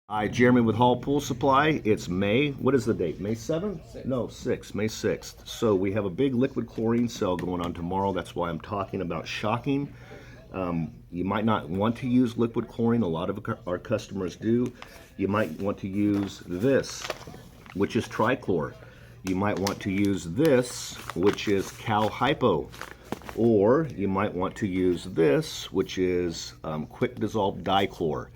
Hi, Jeremy with Hall Pool Supply. It's May. What is the date? May 7th? 6th. No, 6th. May 6th. So we have a big liquid chlorine sale going on tomorrow. That's why I'm talking about shocking. You might not want to use liquid chlorine. A lot of our customers do. You might want to use this, which is trichlor. You might want to use this, which is cal hypo. Or you might want to use this, which is quick dissolved dichlor.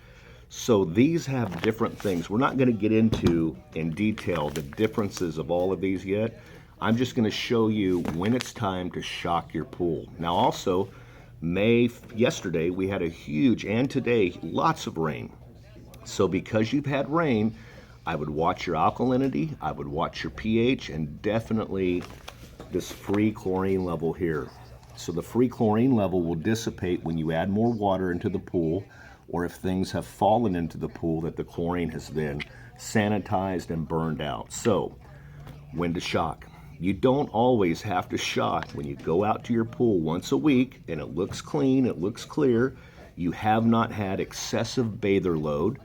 So these have different things. We're not going to get into in detail the differences of all of these yet. I'm just going to show you when it's time to shock your pool. Now also, yesterday we had a huge, and today, lots of rain. So because you've had rain, I would watch your alkalinity, I would watch your pH, and definitely this free chlorine level here. So the free chlorine level will dissipate when you add more water into the pool, or if things have fallen into the pool that the chlorine has then sanitized and burned out. So, when to shock? You don't always have to shock. When you go out to your pool once a week and it looks clean, it looks clear, you have not had excessive bather load,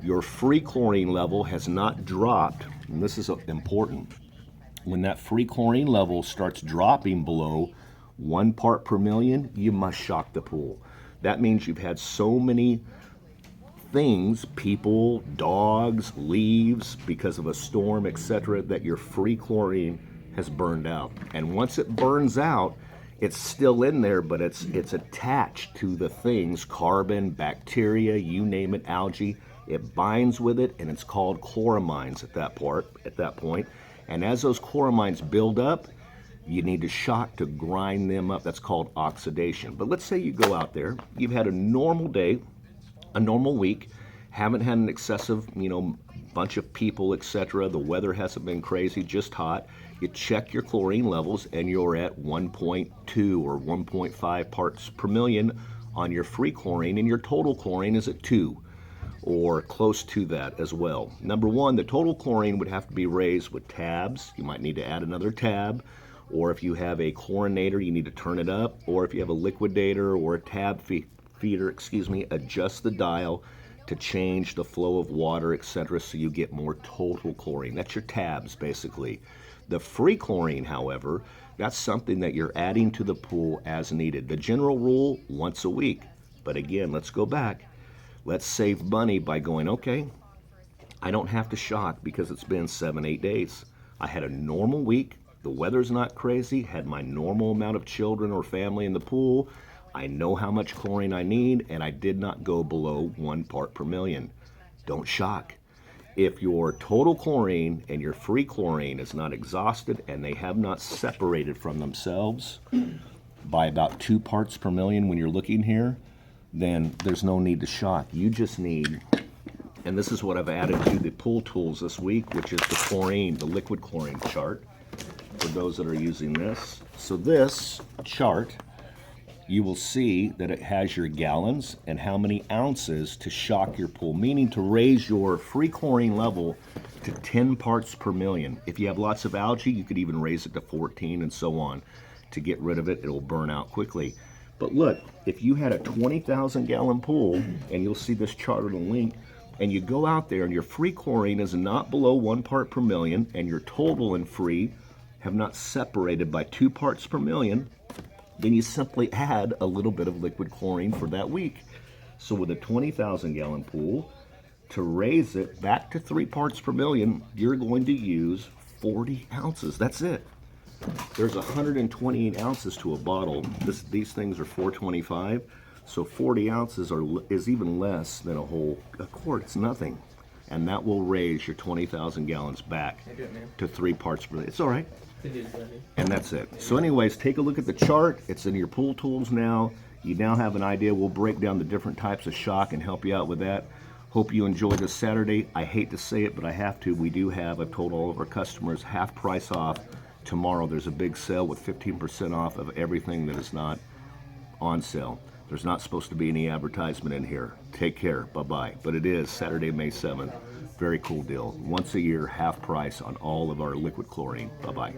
your free chlorine level has not dropped, and this is important. When that free chlorine level starts dropping below 1 part per million, you must shock the pool. That means you've had so many things, people, dogs, leaves, because of a storm, etc., that your free chlorine has burned out. And once it burns out, it's still in there, but it's attached to the things, carbon, bacteria, you name it, algae. It binds with it, and it's called chloramines at that point. And as those chloramines build up, you need to shock to grind them up. That's called oxidation. But let's say you go out there, you've had a normal day, a normal week, haven't had an excessive, bunch of people, etc. The weather hasn't been crazy, just hot. You check your chlorine levels and you're at 1.2 or 1.5 parts per million on your free chlorine, and your total chlorine is at 2 or close to that as well. Number one, the total chlorine would have to be raised with tabs. You might need to add another tab. Or if you have a chlorinator, you need to turn it up. Or if you have a liquidator or a tab feeder, adjust the dial to change the flow of water, etc., so you get more total chlorine. That's your tabs, basically. The free chlorine, however, that's something that you're adding to the pool as needed. The general rule, once a week. But again, let's go back. Let's save money by going, okay, I don't have to shock because it's been 7-8 days. I had a normal week. The weather's not crazy, had my normal amount of children or family in the pool. I know how much chlorine I need, and I did not go below 1 part per million. Don't shock. If your total chlorine and your free chlorine is not exhausted and they have not separated from themselves by about 2 parts per million when you're looking here, then there's no need to shock. You just need, and this is what I've added to the pool tools this week, which is the liquid chlorine chart, for those that are using this. So this chart, you will see that it has your gallons and how many ounces to shock your pool, meaning to raise your free chlorine level to 10 parts per million. If you have lots of algae, you could even raise it to 14 and so on. To get rid of it, it'll burn out quickly. But look, if you had a 20,000 gallon pool, and you'll see this chart on the link, and you go out there and your free chlorine is not below 1 part per million, and your total and free have not separated by 2 parts per million, then you simply add a little bit of liquid chlorine for that week. So with a 20,000 gallon pool, to raise it back to 3 parts per million, you're going to use 40 ounces. That's it. There's 128 ounces to a bottle. These things are 425, so 40 ounces is even less than a quart. It's nothing. And that will raise your 20,000 gallons back to 3 parts per million. It's all right. And that's it. So anyways, take a look at the chart. It's in your pool tools now. You now have an idea. We'll break down the different types of shock and help you out with that. Hope you enjoy this Saturday. I hate to say it, but I have to. We do have, I've told all of our customers, half price off. Tomorrow there's a big sale with 15% off of everything that is not on sale. There's not supposed to be any advertisement in here. Take care. Bye-bye. But it is Saturday, May 7th. Very cool deal. Once a year, half price on all of our liquid chlorine. Bye-bye.